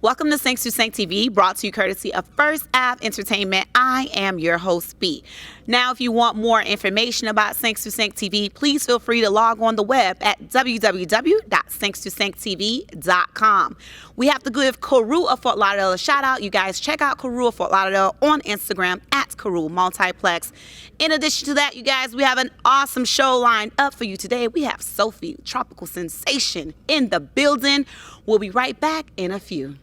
Welcome to Sync to Sync TV, brought to you courtesy of First Ave Entertainment. I am your host, B. Now, if you want more information about Sync to Sync TV, please feel free to log on the web at www.sync2synctv.com. We have to give Carew of Fort Lauderdale a shout out. You guys check out Carew of Fort Lauderdale on Instagram at Carew Multiplex. In addition to that, you guys, we have an awesome show lined up for you today. We have Sofi, tropical sensation, in the building. We'll be right back in a few.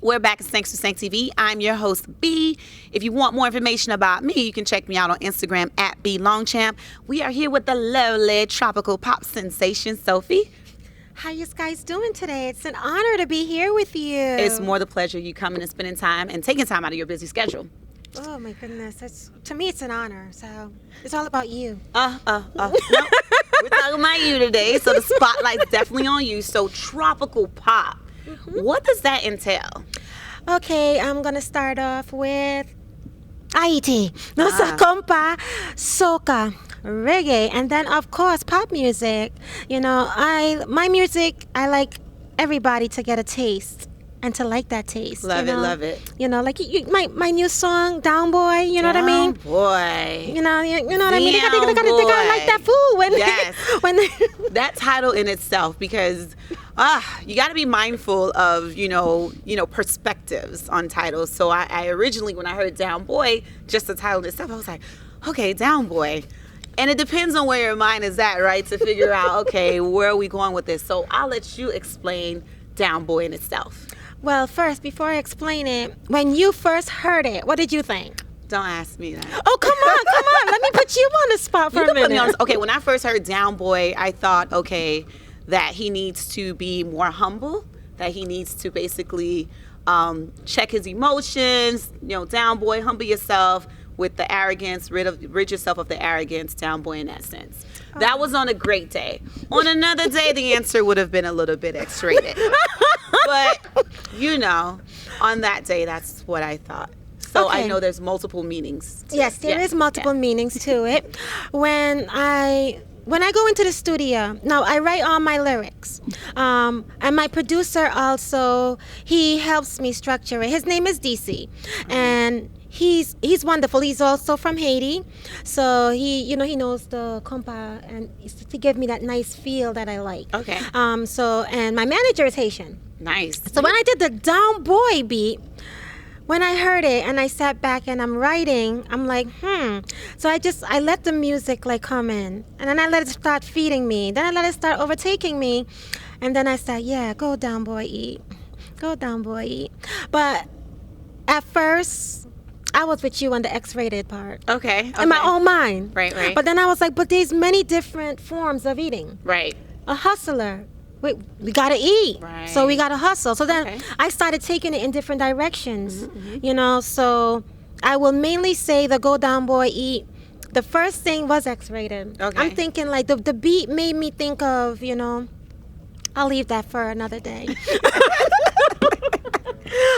We're back at Sync to Sync TV. I'm your host, B. If you want more information about me, you can check me out on Instagram at BLongChamp. We are here with the lovely tropical pop sensation, Sofi. How you guys doing today? It's an honor to be here with you. It's more the pleasure you coming and spending time and taking time out of your busy schedule. Oh my goodness, to me it's an honor. So it's all about you. No, we're talking about you today. So the spotlight's definitely on you. So tropical pop. What does that entail? Okay, I'm gonna start off with Haiti, Nosa compa, soca, reggae, and then of course pop music. You know, my music, I like everybody to get a taste and to like that taste. Love it. You know, like my new song, Down Boy. You know what I mean? Down Boy. You know what I mean? They gotta like that food when that title in itself, because you got to be mindful of perspectives on titles. So I originally, when I heard Down Boy, just the title itself, I was like, okay, Down Boy. And it depends on where your mind is at, right? To figure out, okay, where are we going with this? So I'll let you explain Down Boy in itself. Well, first, before I explain it, when you first heard it, what did you think? Don't ask me that. Oh, come on. Let me put you on the spot for a minute. Okay, when I first heard Down Boy, I thought, okay, that he needs to be more humble, that he needs to basically check his emotions, Down Boy, humble yourself with the arrogance, rid yourself of the arrogance, Down Boy in that sense. Oh. That was on a great day. On another day, the answer would have been a little bit X-rated. But, on that day, that's what I thought. So okay. I know there's multiple meanings. Yes, there is multiple meanings to it. When I go into the studio, now I write all my lyrics. And my producer also, he helps me structure it. His name is DC. And he's wonderful. He's also from Haiti. So he knows the compa and to give me that nice feel that I like. Okay. And my manager is Haitian. Nice. So when I did the Down Boy beat, when I heard it and I sat back and I'm writing, I'm like, So I let the music come in, and then I let it start feeding me. Then I let it start overtaking me, and then I said, go down boy, eat. Go down boy, eat. But at first, I was with you on the X-rated part. Okay. In my own mind. Right. But then I was like, but there's many different forms of eating. Right. A hustler. We gotta eat. Right. So we gotta hustle. So then Okay. I started taking it in different directions. You know, so I will mainly say the Go Down Boy Eat. The first thing was X-rated. Okay. I'm thinking like the beat made me think of, you know, I'll leave that for another day.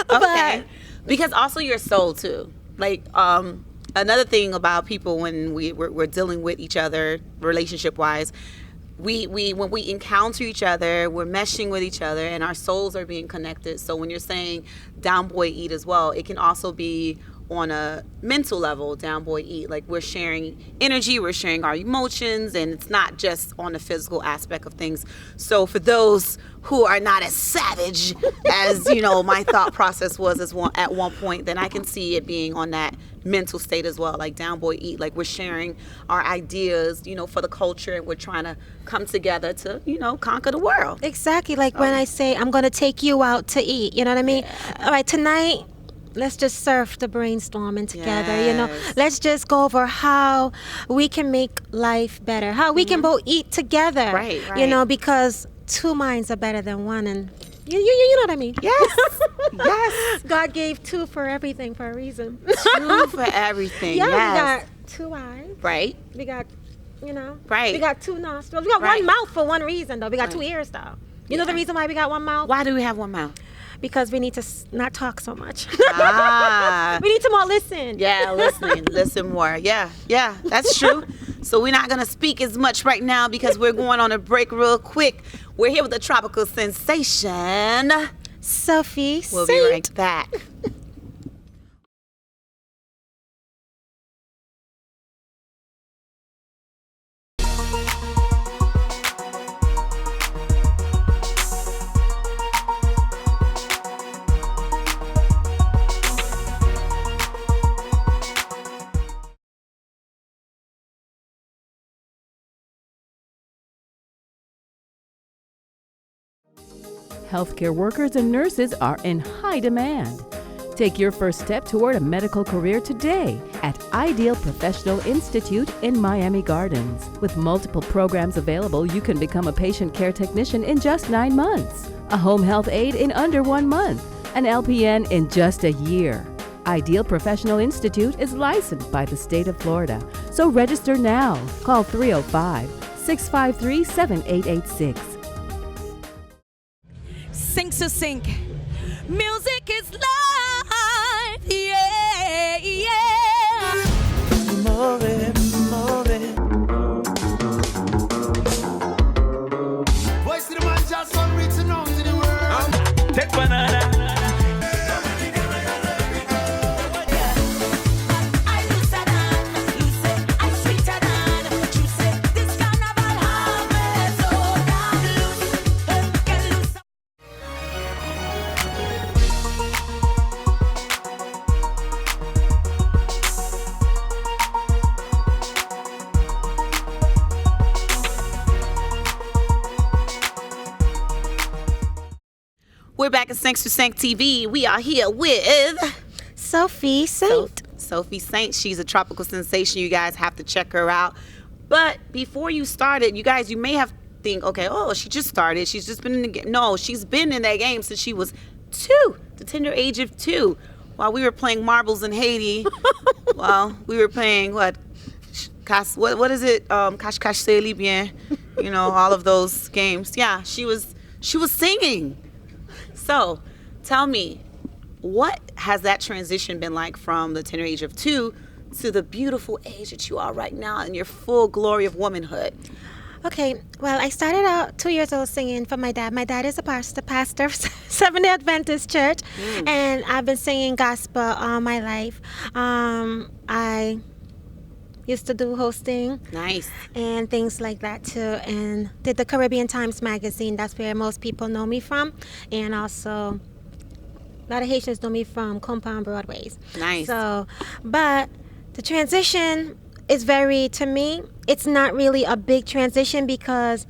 Okay. Because also your soul too. Like another thing about people when we're dealing with each other relationship wise, we when we encounter each other, we're meshing with each other and our souls are being connected. So when you're saying down boy eat as well, it can also be on a mental level, down boy eat. Like we're sharing energy, we're sharing our emotions, and it's not just on the physical aspect of things. So for those who are not as savage as, you know, my thought process was at one point, then I can see it being on that mental state as well, like down boy eat. Like we're sharing our ideas, you know, for the culture, and we're trying to come together to, you know, conquer the world. Exactly. Like when I say I'm going to take you out to eat, you know what I mean? All right, tonight, let's just surf the brainstorming together, you know. Yes. Let's just go over how we can make life better, how we can both eat together. Right. You know, because two minds are better than one, and you know what I mean? Yes. Yes. God gave two for everything for a reason. Two for everything. Yeah, Yes. we got two eyes. Right. We got, you know. Right. We got two nostrils. We got Right. one mouth for one reason, though. We got two ears, though. You know the reason why we got one mouth? Why do we have one mouth? Because we need to not talk so much. Ah. We need to more listen. Yeah, listen more. Yeah, that's true. So we're not gonna speak as much right now because we're going on a break real quick. We're here with the tropical sensation. Sophie, We'll be right back. Healthcare workers and nurses are in high demand. Take your first step toward a medical career today at Ideal Professional Institute in Miami Gardens. With multiple programs available, you can become a patient care technician in just 9 months, a home health aide in under 1 month, an LPN in just a year. Ideal Professional Institute is licensed by the state of Florida, so register now. Call 305-653-7886. Sink to sink. Music is life. Yeah, yeah. Move it. Voice to the man just on reaching out to the world. Take banana. We're back at Sinks to Sank TV. We are here with Sophie Saint. Sophie Saint. She's a tropical sensation. You guys have to check her out. But before you started, you guys, you may have think, okay, oh, she just started. She's just been in the game. No, she's been in that game since she was 2, the tender age of 2. While we were playing marbles in Haiti, while we were playing what is it? Cache Cache C'est Bien. You know, all of those games. Yeah, she was singing. So, tell me, what has that transition been like from the tender age of 2 to the beautiful age that you are right now in your full glory of womanhood? Okay, well, I started out 2 years old singing for my dad. My dad is a pastor of Seventh-day Adventist Church, and I've been singing gospel all my life. I used to do hosting. Nice. And things like that too, and did the Caribbean Times magazine. That's where most people know me from, and also a lot of Haitians know me from Compound Broadways. Nice. So, but the transition is to me, it's not really a big transition because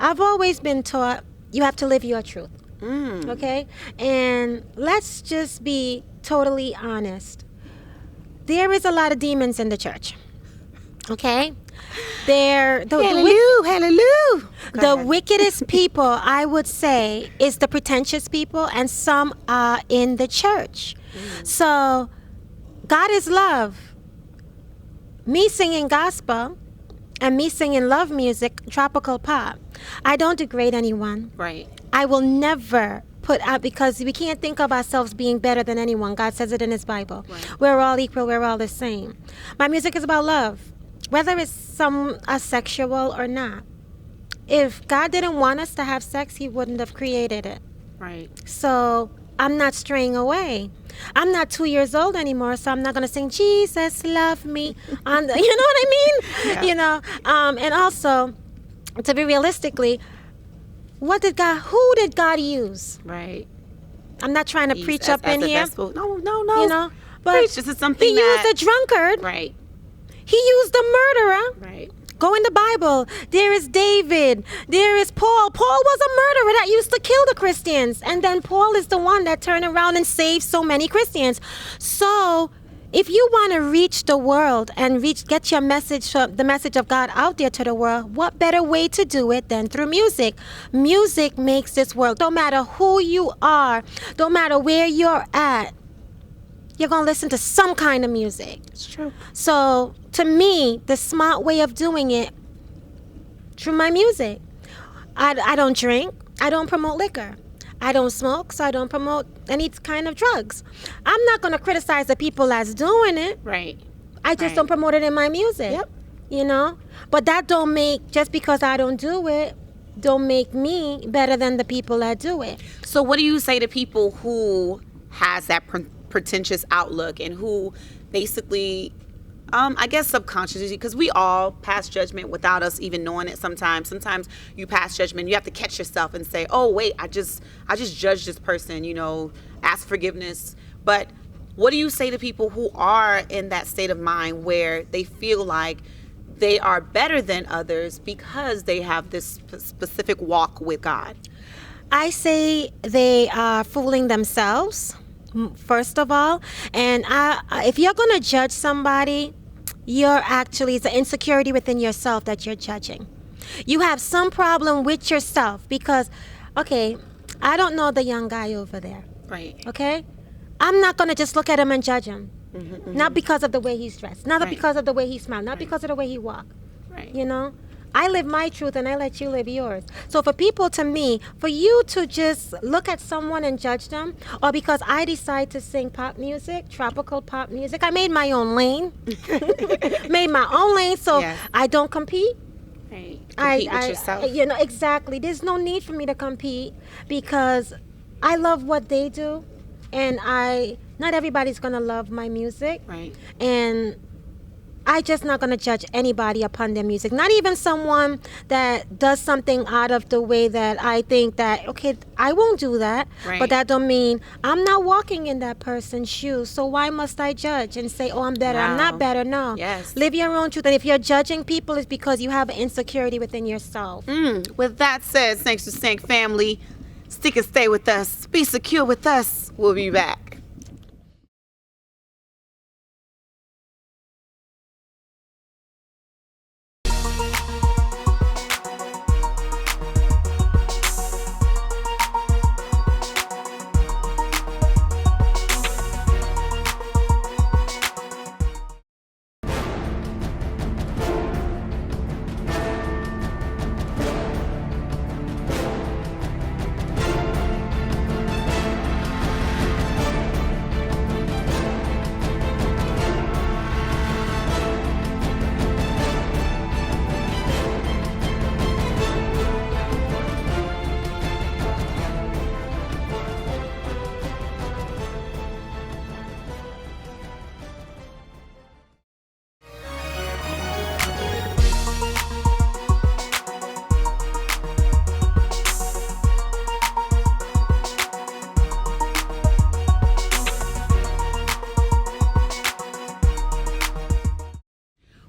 I've always been taught you have to live your truth. Okay? And let's just be totally honest. there is a lot of demons in the church. Okay? Hallelujah. The wickedest people, I would say, is the pretentious people, and some are in the church. So, God is love. Me singing gospel and me singing love music, tropical pop, I don't degrade anyone. Right. I will never put out, because we can't think of ourselves being better than anyone. God says it in his Bible. Right. We're all equal. We're all the same. My music is about love, whether it's some sexual or not. If God didn't want us to have sex, he wouldn't have created it. Right. So I'm not straying away. I'm not 2 years old anymore, so I'm not going to sing Jesus love me on the, you know what I mean? Yeah. You know, and also, to be realistically, who did God use? Right. I'm not trying to He's preach as up in the here. vessel. No. You know, but Preach. This is something he used a drunkard. Right. He used a murderer. Right. Go in the Bible. There is David. There is Paul. Paul was a murderer that used to kill the Christians. And then Paul is the one that turned around and saved so many Christians. So if you want to reach the world and get your message, the message of God out there to the world, what better way to do it than through music? Music makes this world. Don't matter who you are, don't matter where you're at, you're going to listen to some kind of music. It's true. So, to me, the smart way of doing it, through my music. I don't drink. I don't promote liquor. I don't smoke, so I don't promote any kind of drugs. I'm not going to criticize the people that's doing it. Right. I just Right. don't promote it in my music. Yep. You know? But that don't make, just because I don't do it, don't make me better than the people that do it. So what do you say to people who has that pretentious outlook and who basically, I guess subconsciously, because we all pass judgment without us even knowing it sometimes. Sometimes you pass judgment, you have to catch yourself and say, oh, wait, I just judged this person, you know, ask forgiveness. But what do you say to people who are in that state of mind where they feel like they are better than others because they have this specific walk with God? I say they are fooling themselves, first of all. And if you're going to judge somebody, it's an insecurity within yourself that you're judging. You have some problem with yourself because, okay, I don't know the young guy over there. Right. Okay? I'm not going to just look at him and judge him. Mm-hmm. Not because of the way he's dressed, not Right. because of the way he smiles, not Right. because of the way he walks. Right. You know? I live my truth and I let you live yours. So for people, to me, for you to just look at someone and judge them, or because I decide to sing pop music, tropical pop music, I made my own lane. So Yes. I don't compete. Right. Compete with yourself. You know, exactly. There's no need for me to compete because I love what they do, and not everybody's gonna love my music. Right. And I just not going to judge anybody upon their music. Not even someone that does something out of the way that I think that, okay, I won't do that. Right. But that don't mean I'm not walking in that person's shoes. So why must I judge and say, oh, I'm better? I'm Wow. not better. No. Yes. Live your own truth. And if you're judging people, it's because you have an insecurity within yourself. With that said, thanks to Sank family. Stick and stay with us. Be secure with us. We'll be back.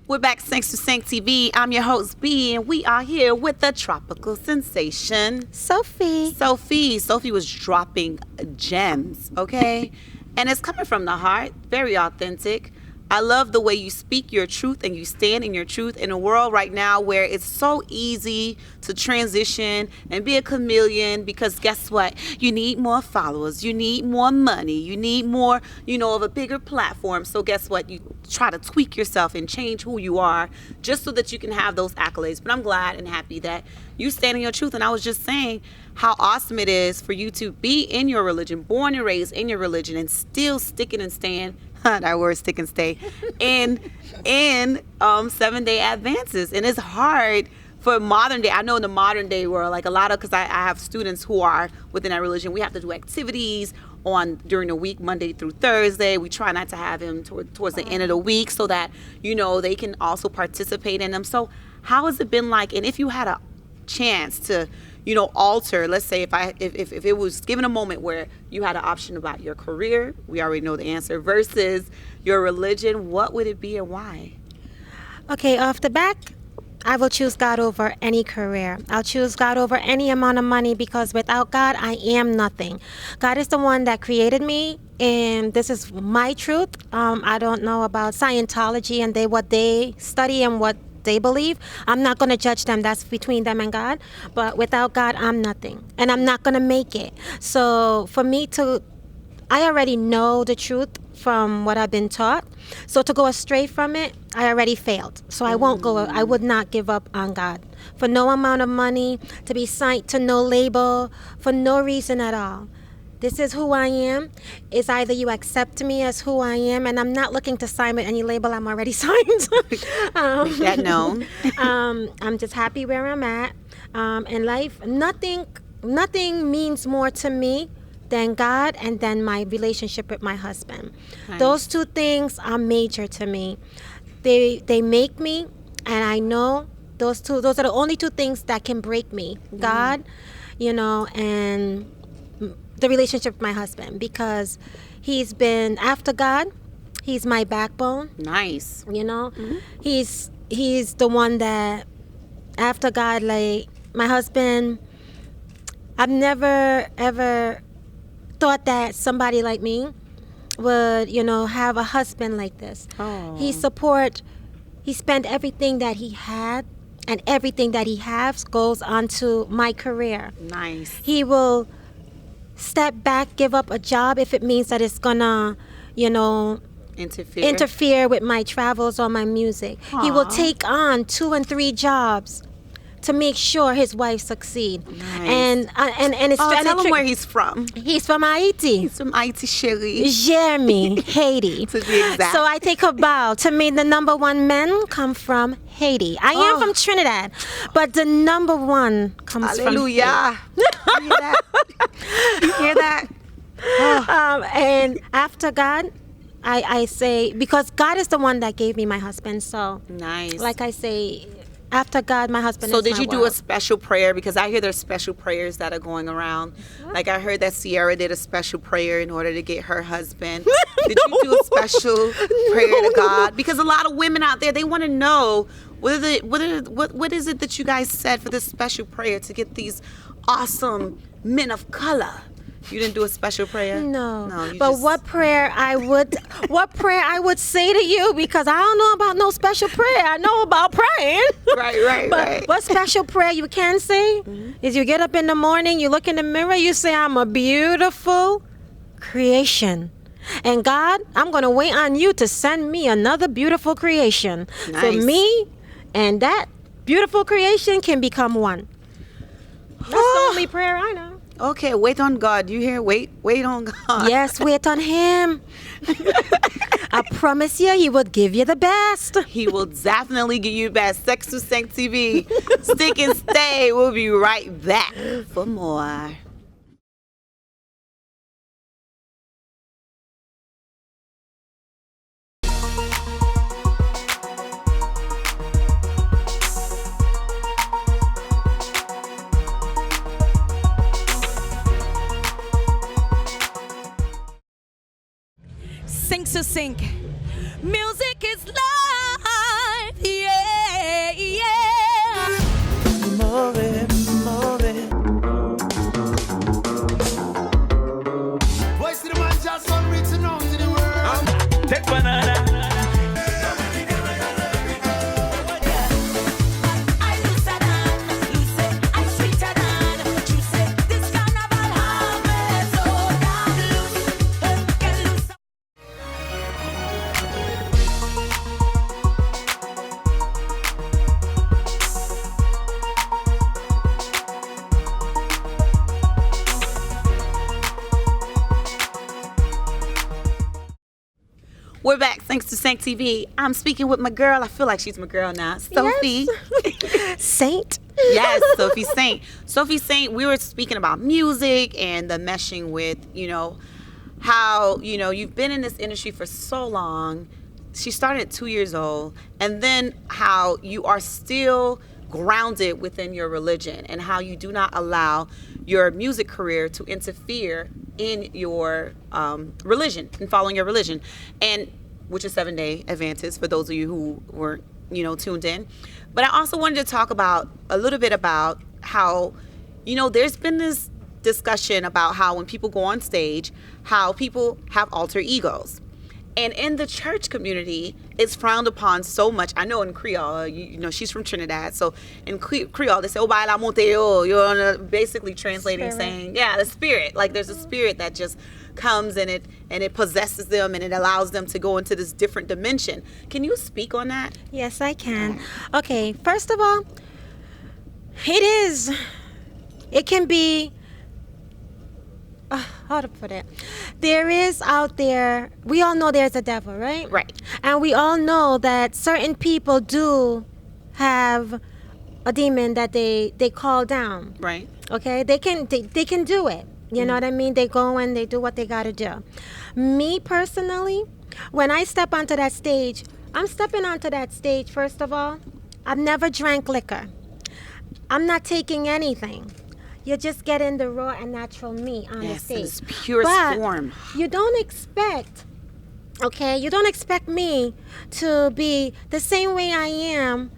We're back, thanks to Sank TV. I'm your host, B, and we are here with the tropical sensation, Sophie. Sophie was dropping gems, okay? And it's coming from the heart, very authentic. I love the way you speak your truth and you stand in your truth in a world right now where it's so easy to transition and be a chameleon, because guess what? You need more followers. You need more money. You need more, of a bigger platform. So guess what? You try to tweak yourself and change who you are just so that you can have those accolades. But I'm glad and happy that you stand in your truth. And I was just saying how awesome it is for you to be in your religion, born and raised in your religion, and still sticking and staying, that word stick and stay, in 7-day advances. And it's hard for modern day. I know in the modern day world, like a lot of, because I have students who are within that religion, we have to do activities during the week, Monday through Thursday. We try not to have them towards the end of the week so that, they can also participate in them. So how has it been like, and if you had a chance to, alter, let's say if it was given a moment where you had an option about your career, we already know the answer, versus your religion, what would it be and why? Okay, off the back, I will choose God over any career. I'll choose God over any amount of money, because without God, I am nothing. God is the one that created me, and this is my truth. I don't know about Scientology and what they study and what they believe. I'm not going to judge them. That's between them and God. But without God, I'm nothing. And I'm not going to make it. So for me I already know the truth from what I've been taught. So to go astray from it, I already failed. So I would not give up on God. For no amount of money, to be signed to no label, for no reason at all. This is who I am. It's either you accept me as who I am, and I'm not looking to sign with any label. I'm already signed. Make that known. I'm just happy where I'm at. In life, nothing means more to me than God and then my relationship with my husband. Nice. Those two things are major to me. They make me, and I know those are the only two things that can break me. God, and the relationship with my husband, because he's been, after God, he's my backbone. Nice. Mm-hmm. He's the one that, after God, like my husband, I've never ever thought that somebody like me would, have a husband like this. Oh. He spent everything that he had, and everything that he has goes onto my career. Nice. He will step back, give up a job if it means that it's gonna, interfere with my travels or my music. Aww. He will take on 2 and 3 jobs to make sure his wife succeed. Nice. And it's tell him where he's from. He's from Haiti. He's from Haiti, chérie. Jeremy, Haiti. To be exact. So I take a bow. To me, the number one men come from Haiti. I am from Trinidad, but the number one comes Hallelujah. from Haiti. You hear that? And after God, I say, because God is the one that gave me my husband. So, nice. like I say, after God, my husband is So my did you do a world. special prayer? Because I hear there's special prayers that are going around. Like I heard that Sierra did a special prayer in order to get her husband. Did you do a special prayer to God? Because a lot of women out there, they want to know what is it that you guys said for this special prayer to get these awesome men of color? You didn't do a special prayer? No. you But just- what prayer I would say to you, because I don't know about no special prayer. I know about praying. Right. But what special prayer you can say is you get up in the morning, you look in the mirror, you say, I'm a beautiful creation. And God, I'm going to wait on you to send me another beautiful creation. Nice. So me and that beautiful creation can become one. That's the only prayer I know. Okay, wait on God. You hear? Wait on God. Yes, wait on him. I promise you, he will give you the best. He will definitely give you best. Sex to Sank TV. Stick and stay. We'll be right back for more. Sink to sink. Music is life. Yeah, yeah. Move it. Voice to the man, just on reaching out to the world. Take banana. We're back thanks to Sank TV. I'm speaking with my girl. I feel like she's my girl now. Sofi. Yes. Saint. Yes, Sofi Saint. Sofi Saint, we were speaking about music and the meshing with, how, you've been in this industry for so long. She started at 2 years old. And then how you are still grounded within your religion and how you do not allow your music career to interfere in your religion and following your religion, and which is 7-day Adventist for those of you who weren't tuned in. But I also wanted to talk about a little bit about how there's been this discussion about how when people go on stage, how people have alter egos. And in the church community, it's frowned upon so much. I know in Creole, she's from Trinidad, so in Creole, they say, "Oh, baila monteo," basically translating, saying, yeah, the spirit. Like there's a spirit that just comes and it possesses them and it allows them to go into this different dimension. Can you speak on that? Yes, I can. Okay, first of all, it can be, how to put it, there is out there, we all know there's a devil, right? Right. And we all know that certain people do have a demon that they call down. Right. Okay, they can do it. You know what I mean? They go and they do what they got to do. Me personally, when I step onto that stage, I'm stepping onto that stage, first of all, I've never drank liquor. I'm not taking anything. You're just getting the raw and natural me on the stage. Yes, in its purest form. You don't expect me to be the same way I am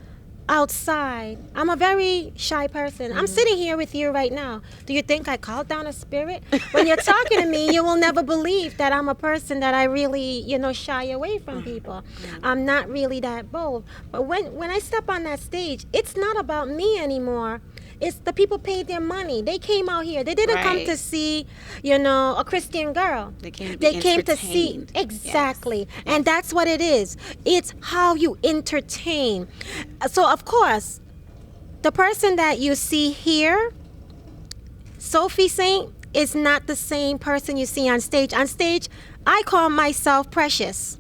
outside. I'm a very shy person. I'm sitting here with you right now. Do you think I called down a spirit? When you're talking to me, you will never believe that I'm a person that I really, shy away from people. I'm not really that bold. But when I step on that stage, it's not about me anymore. It's the people paid their money. They came out here. They didn't come to see, a Christian girl. They came to see. Exactly. Yes. And that's what it is. It's how you entertain. So, of course, the person that you see here, Sofi Saint, is not the same person you see on stage. On stage, I call myself Precious.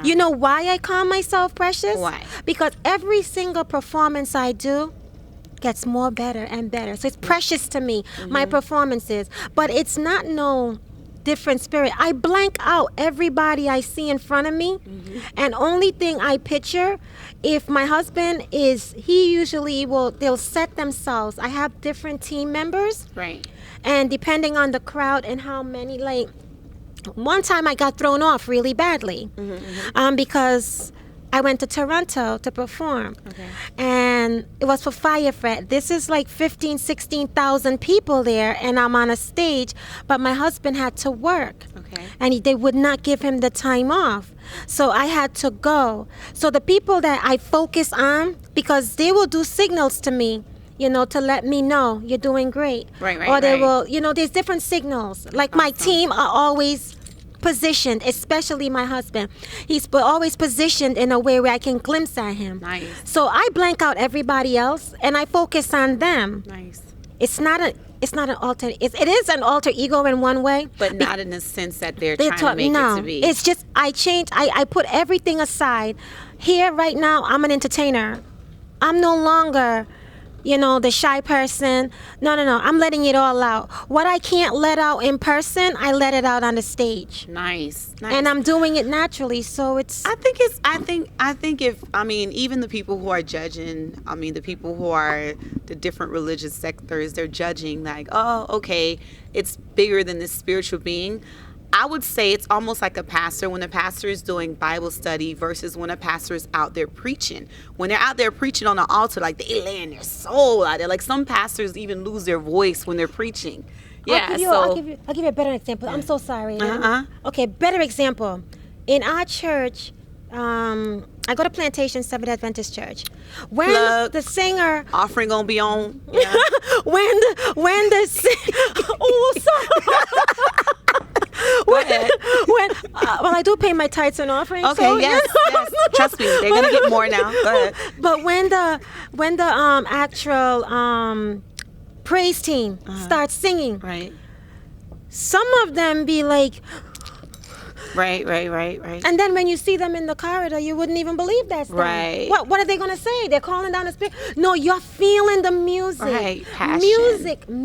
You know why I call myself Precious? Why? Because every single performance I do gets more better and better. So it's precious to me, my performances. But it's not no different spirit. I blank out everybody I see in front of me. And only thing I picture, if my husband they'll set themselves. I have different team members. Right. And depending on the crowd and how many, one time I got thrown off really badly because I went to Toronto to perform. Okay. And it was for Fire Fret. This is 15,000, 16,000 people there, and I'm on a stage, but my husband had to work. Okay. And they would not give him the time off. So I had to go. So the people that I focus on, because they will do signals to me, to let me know you're doing great. Right. Or they will, there's different signals. My team are always positioned, especially my husband. He's always positioned in a way where I can glimpse at him. Nice. So I blank out everybody else and I focus on them. Nice. It's not an alter. It is an alter ego in one way, but not in the sense that they're trying to make it to be. It's just I change. I put everything aside. Here right now, I'm an entertainer. I'm no longer, the shy person. No. I'm letting it all out. What I can't let out in person, I let it out on the stage. Nice. And I'm doing it naturally, so it's. I think even the people who are judging, the people who are the different religious sectors, they're judging oh, okay, it's bigger than this spiritual being. I would say it's almost like a pastor when a pastor is doing Bible study versus when a pastor is out there preaching. When they're out there preaching on the altar, they laying their soul out there. Some pastors even lose their voice when they're preaching. Yeah. I'll give you a better example. I'm so sorry. Okay, better example. In our church, I go to Plantation Seventh Adventist Church. When the singer offering gonna be on. Yeah. when the oh, sorry. Well, I do pay my tithes and offerings. Okay, so, yes. Trust me, they're gonna get more now. Go ahead. But when the actual praise team starts singing, right? Some of them be like, Right. And then when you see them in the corridor, you wouldn't even believe that's them. Right. What are they gonna say? They're calling down the spirit. No, you're feeling the music. Right. Passion.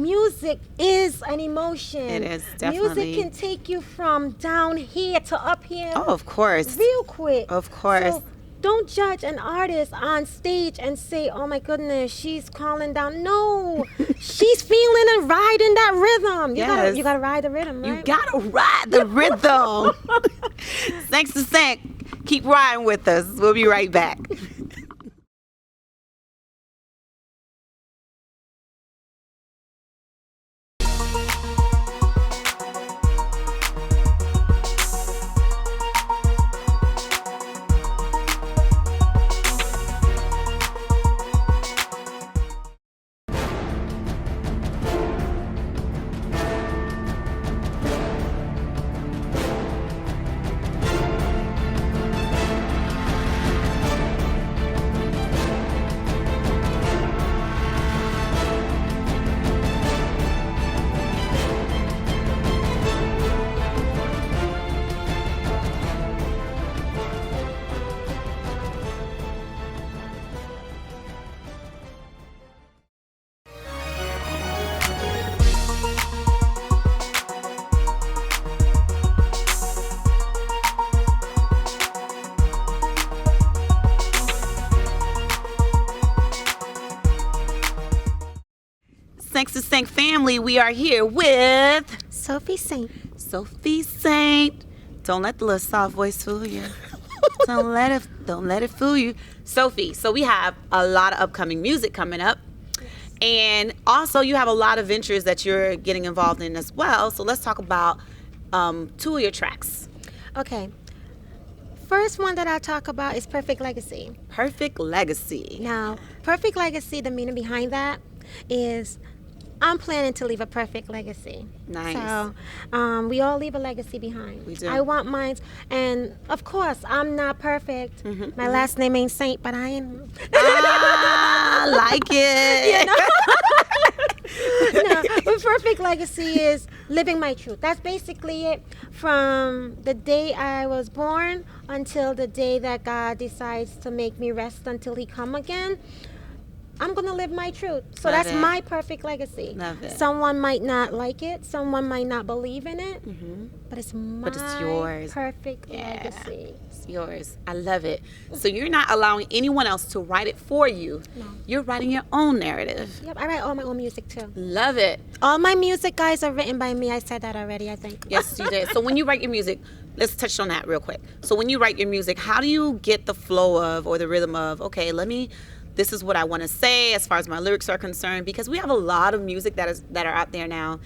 Music is an emotion. It is, definitely. Music can take you from down here to up here. Oh, of course. Real quick. Of course. So don't judge an artist on stage and say, "Oh my goodness, she's calling down." No, she's feeling and riding that rhythm. You gotta ride the rhythm, right? You gotta ride the rhythm. Thanks to Sank. Keep riding with us. We'll be right back. Thanks to Saint family, we are here with Sophie Saint. Sophie Saint. Don't let the little soft voice fool you. Don't let it fool you. Sophie, so we have a lot of upcoming music coming up. And also you have a lot of ventures that you're getting involved in as well. So let's talk about 2 of your tracks. Okay. First one that I'll talk about is Perfect Legacy. Perfect Legacy. Now, Perfect Legacy, the meaning behind that is I'm planning to leave a perfect legacy. Nice. So we all leave a legacy behind. We do. I want mine. And of course, I'm not perfect. My last name ain't Saint, but I am. I like it. No, but perfect legacy is living my truth. That's basically it. From the day I was born until the day that God decides to make me rest until He come again, I'm going to live my truth. So Love that's it. my perfect legacy. Love it. Someone might not like it. Someone might not believe in it. But it's my yours. perfect legacy. It's yours. I love it. So you're not allowing anyone else to write it for you. No. You're writing your own narrative. Yep, I write all my own music too. Love it. All my music, guys, are written by me. I said that already, I think. Yes, you did. So when you write your music, let's touch on that real quick. So when you write your music, how do you get the flow of or the rhythm of, okay, this is what I want to say as far as my lyrics are concerned, because we have a lot of music that are out there now.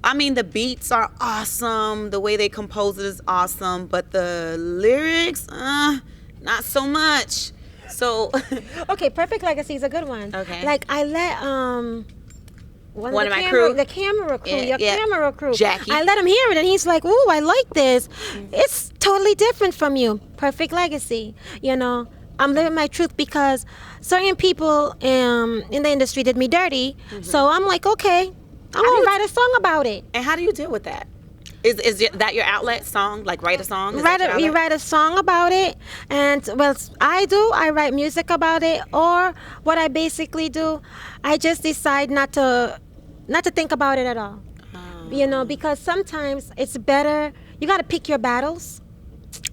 I mean, the beats are awesome, the way they compose it is awesome, but the lyrics, not so much. So Okay, Perfect Legacy is a good one. Okay. Like I let One of my crew? the camera crew, Yeah, yeah. camera crew, Jackie. I let him hear it, and he's like, "Ooh, I like this. It's totally different from you." Perfect Legacy, you know. I'm living my truth because certain people in the industry did me dirty. So I'm like, okay, I'm gonna write a song about it. And how do you deal with that? Is that your outlet song? Like write a song? Is that your You outlet? write a song about it, and well, I write music about it, or what I basically do, I just decide not to think about it at all. You know, because sometimes it's better. You got to pick your battles.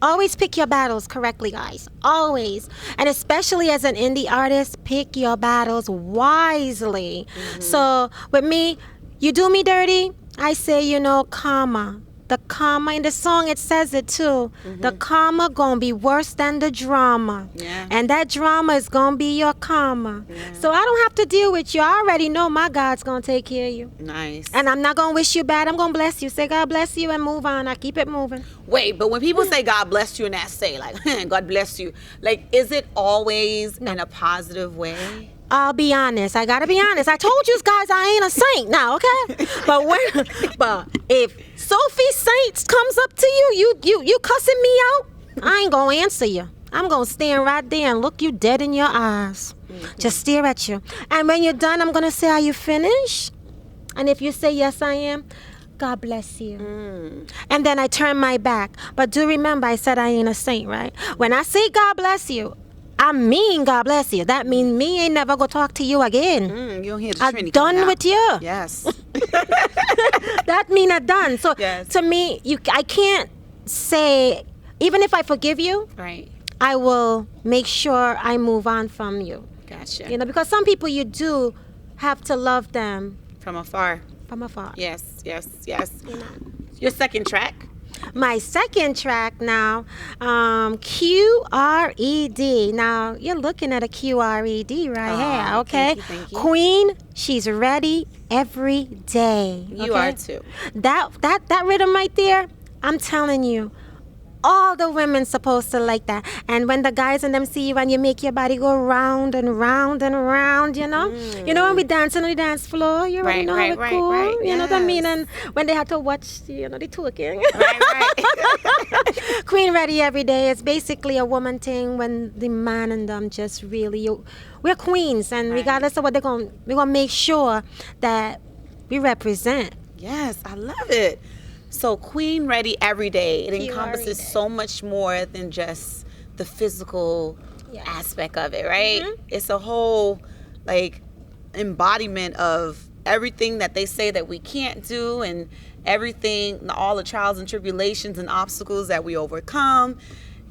Always pick your battles correctly, guys. Always. And especially as an indie artist, pick your battles wisely. So with me, you do me dirty, I say, you know, karma. The karma in the song, it says it too. The karma gonna be worse than the drama. Yeah. And that drama is gonna be your karma. So I don't have to deal with you. I already know my God's gonna take care of you. Nice. And I'm not gonna wish you bad. I'm gonna bless you. Say God bless you and move on. I keep it moving. Wait, but when people say God bless you and that say like, God bless you, like, is it always in a positive way? I'll be honest. I gotta be honest. I told you guys I ain't a saint now, okay? But if Sophie Saints comes up to you cussing me out, I ain't gonna answer you. I'm gonna stand right there and look you dead in your eyes. Just stare at you. And when you're done, I'm gonna say, "Are you finished?" And if you say yes, I am, God bless you. And then I turn my back. But do remember, I said I ain't a saint, right? When I say God bless you, I mean God bless you. That means me ain't never gonna talk to you again. You don't hear the I'm Trinity done coming out. with you. Yes. That mean I'm done. So Yes. to me, I can't say, even if I forgive you, Right. I will make sure I move on from you. Gotcha. You know, because some people you do have to love them From afar. from afar. Yes, yes, yes. You know. Your second track. My second track now, QRED. Now, you're looking at a QRED right here, okay? Thank you. Queen, she's ready every day. You okay? are too. That rhythm right there, I'm telling you, all the women supposed to like that. And when the guys and them see you and you make your body go round and round and round, you know? You know when we dancing on the dance floor, you already know how it go. You know what I mean? And when they have to watch, you know, the twerking. Right. Queen ready every day. It's basically a woman thing when the man and them just really, we're queens. And regardless of what we're gonna make sure that we represent. Yes, I love it. So Queen Ready every day. It QRED. encompasses so much more than just the physical aspect of it, right? It's a whole like embodiment of everything that they say that we can't do and everything, all the trials and tribulations and obstacles that we overcome.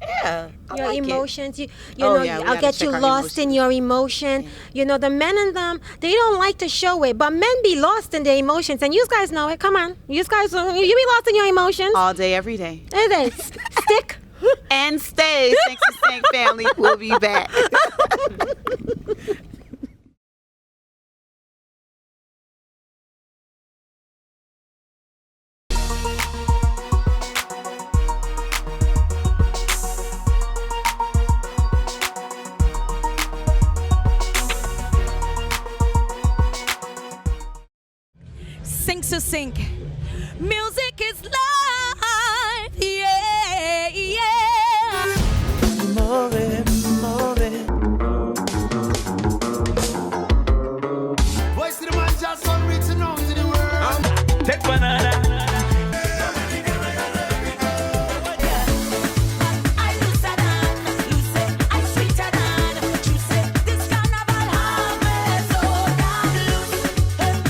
Yeah, I Your like it. emotions, you Oh, know, yeah, we I'll gotta get check you our lost in your emotion. You know, the men and them, they don't like to show it, but men be lost in their emotions, and you guys know it. Come on, you guys, you be lost in your emotions. All day, every day. It is. Stick. And stay. Thanks to Stank Family. We'll be back. Sink to sink. Music is life. Yeah, yeah. Voice to the man, just on reaching out to the world. Take banana. I looser than, loose, I sweeter than, juicy. This carnival harvest, oh, God, loose,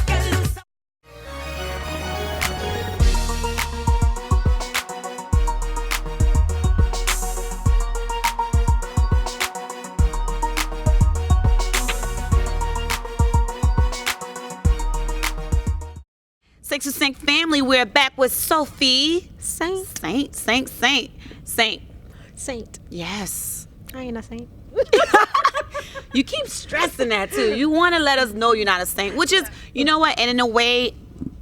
get loose. Six to Sync Family, we're back with Sophie. Saint. Saint. Yes. I ain't a saint. You keep stressing that too. You want to let us know you're not a saint, which is, you know what? And in a way,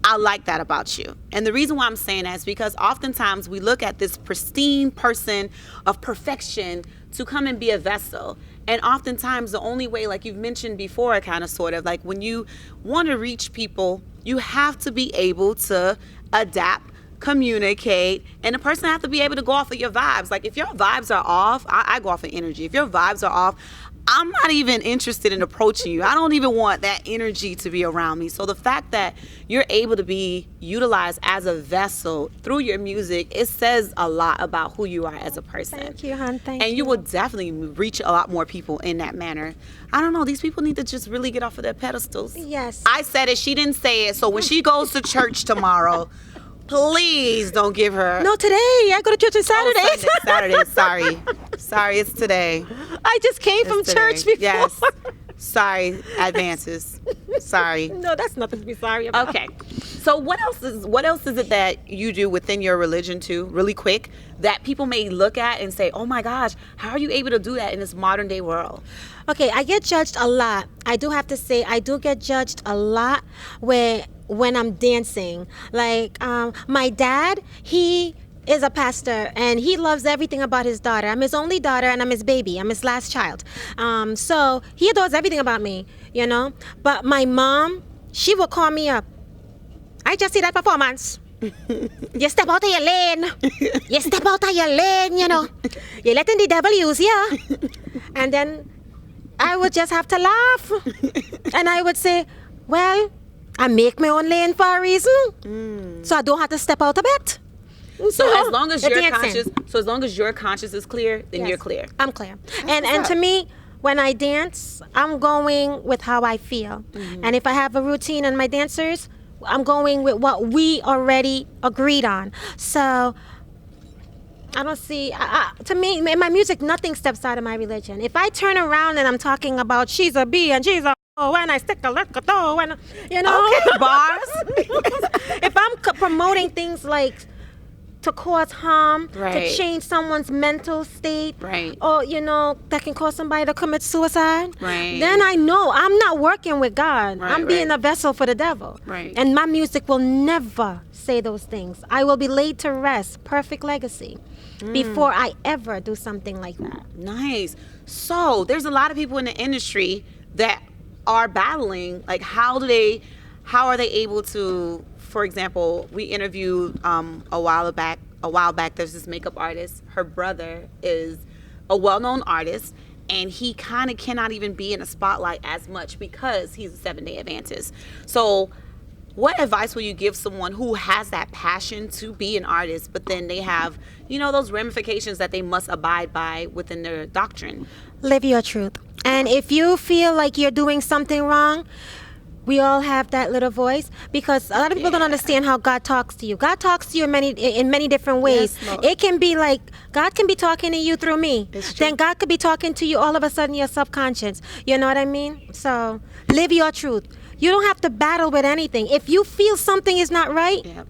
I like that about you. And the reason why I'm saying that is because oftentimes we look at this pristine person of perfection to come and be a vessel. And oftentimes the only way, like you've mentioned before, kind of sort of like when you want to reach people, you have to be able to adapt, communicate, and the person have to be able to go off of your vibes. Like if your vibes are off, I go off of energy. If your vibes are off, I'm not even interested in approaching you. I don't even want that energy to be around me. So the fact that you're able to be utilized as a vessel through your music, it says a lot about who you are as a person. Thank you, hon. Thank you. And you will definitely reach a lot more people in that manner. I don't know. These people need to just really get off of their pedestals. Yes. I said it. She didn't say it. So when she goes to church tomorrow, please don't give her. No, today. I go to church on Oh, Saturday. Saturday. Sorry. Sorry, it's today. I just came from It's church today. before. Yes. Sorry, advances. Sorry. No, that's nothing to be sorry about. Okay. So what else is it that you do within your religion too, really quick, that people may look at and say, "Oh my gosh, how are you able to do that in this modern day world?" Okay, I get judged a lot. I do have to say, I do get judged a lot when I'm dancing. Like, my dad, he is a pastor and he loves everything about his daughter. I'm his only daughter and I'm his baby. I'm his last child. So he adores everything about me, you know. But my mom, she will call me up. I just see that performance. You step out of your lane. You step out of your lane, you know. You're letting the devil use you. And then I would just have to laugh. And I would say, well, I make my own lane for a reason, so I don't have to step out of it. So as long as It you're dancing. conscious, so as long as your conscience is clear, then Yes, you're clear. I'm clear. what's And to up. me, when I dance, I'm going with how I feel. And if I have a routine and my dancers, I'm going with what we already agreed on. So I don't see, to me, in my music, nothing steps out of my religion. If I turn around and I'm talking about she's a B and she's a O and I stick a lick a toe and, you know. Okay, bars. If I'm promoting things like to cause harm, Right. to change someone's mental state, Right. or that can cause somebody to commit suicide, Right. then I know I'm not working with God. Right, I'm being right. a vessel for the devil. Right. And my music will never say those things. I will be laid to rest, perfect legacy, before I ever do something like that. Nice. So there's a lot of people in the industry that are battling. Like, how are they able to? For example, we interviewed a while back. There's this makeup artist. Her brother is a well-known artist, and he kind of cannot even be in the spotlight as much because he's a 7-day Adventist. So, what advice will you give someone who has that passion to be an artist, but then they have, those ramifications that they must abide by within their doctrine? Live your truth. And if you feel like you're doing something wrong, we all have that little voice, because a lot of people don't understand how God talks to you. God talks to you in many different ways. Yes, Lord. It can be like God can be talking to you through me. It's true. Then God could be talking to you all of a sudden your subconscious. You know what I mean? So live your truth. You don't have to battle with anything. If you feel something is not right, Yep,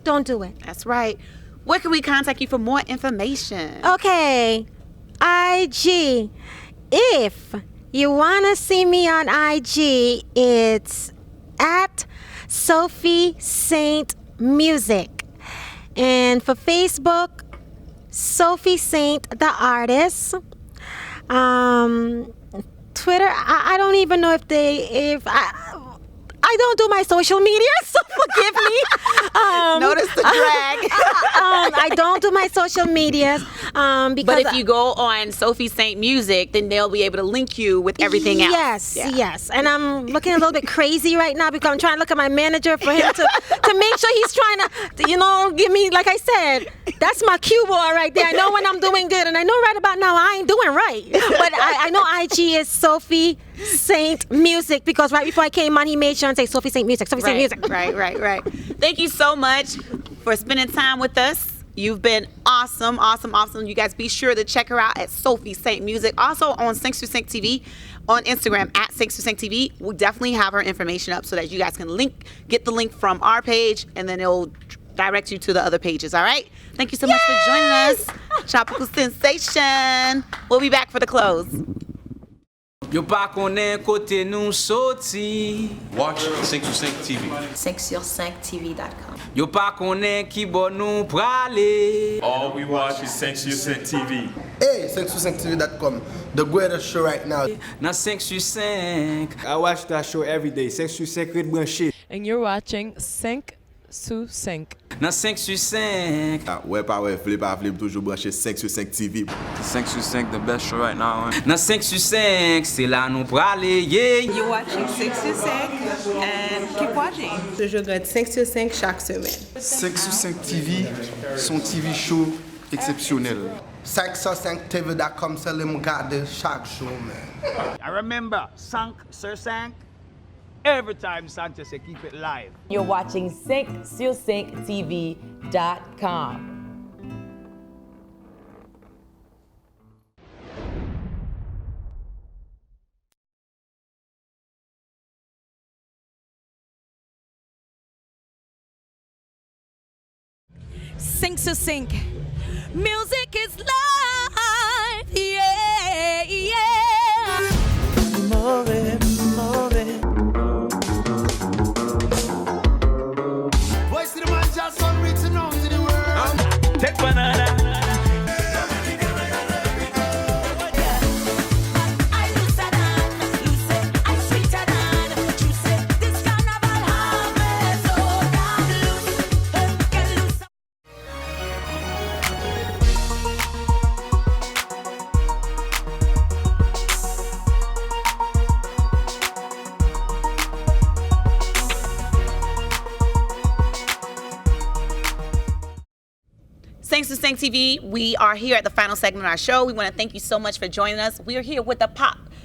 don't do it. that's right. Where can we contact you for more information? Okay, IG. If you want to see me on IG, it's at Sofi Saint Music. And for Facebook, Sofi Saint the Artist. Twitter, I don't even know if I don't do my social media, so forgive me. Notice the drag. I don't do my social medias because. But if you go on Sofi Saint Music, then they'll be able to link you with everything else. Yes, Yeah. yes. And I'm looking a little bit crazy right now because I'm trying to look at my manager for him to make sure he's trying to, give me, like I said, that's my cue ball right there. I know when I'm doing good, and I know right about now I ain't doing right. But I know IG is Sofi Saint Music, because right before I came on, he made sure and say Sofi Saint Music, Sofi Saint Music. Right. Thank you so much for spending time with us. You've been awesome. You guys be sure to check her out at Sofi Saint Music. Also on Se22 TV on Instagram at Se22 TV. We'll definitely have her information up so that you guys can get the link from our page, and then it'll direct you to the other pages. All right? Thank you so much for joining us. Tropical Sensation. We'll be back for the close. Yo pa konen kote nou soti. Watch Se22 TV. 5sur5tv.com. Yo pa konen ki bon nou prale. All we watch is Se22 TV. Hey, Se22TV.com, the greatest show right now. Nan 5 sur 5. I watch that show every day. 5sur5 Red Branché. And you're watching 5 sous 5. Nan 5 sur 5. Ouais, pas ouais, flip, toujours branché Se22 TV. 5 sur 5, the best show right now. Nan 5 sur 5, c'est là nou prale, yeah. You're watching 6 sur 5 and keep watching. Je regarde 5 sur 5 chaque semaine. Se22 TV, son TV show exceptionnel. 5sur5TV.com, c'est le regarder chaque jour, man. I remember, 5 sur 5. Every time Sanchez say keep it live. You're watching 5sur5tv.com. Sink to sink. Music is life. Yeah, yeah. Voice of the man Jackson reaching out to the world. Take banana. I looser than, loose, I sweeter than, juicy. This carnival harvest, oh God, loose, get loose. Sank TV. We are here at the final segment of our show. We want to thank you so much for joining us. We are here with the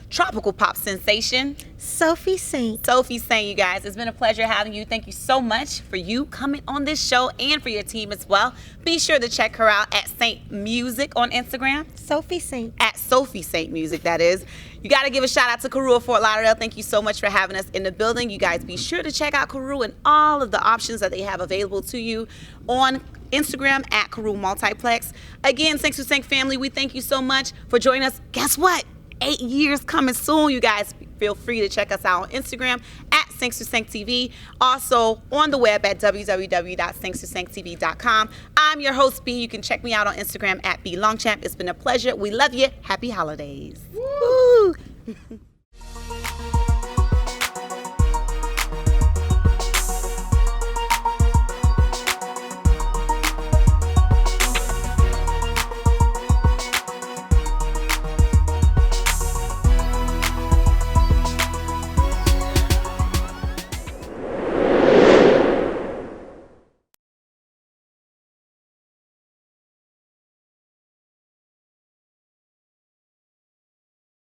tropical pop sensation, Sofi Saint. Sofi Saint, you guys. It's been a pleasure having you. Thank you so much for you coming on this show and for your team as well. Be sure to check her out at Saint Music on Instagram. Sofi Saint. At Sofi Saint Music, that is. You got to give a shout out to Carew of Fort Lauderdale. Thank you so much for having us in the building. You guys be sure to check out Carew and all of the options that they have available to you on Instagram at Carew Multiplex. Again, Sank to Sank family, we thank you so much for joining us. Guess what? 8 years coming soon, you guys. Feel free to check us out on Instagram at Sank TV. Also on the web at www.sanktv.com. I'm your host, B. You can check me out on Instagram at BLongChamp. It's been a pleasure. We love you. Happy holidays. Woo!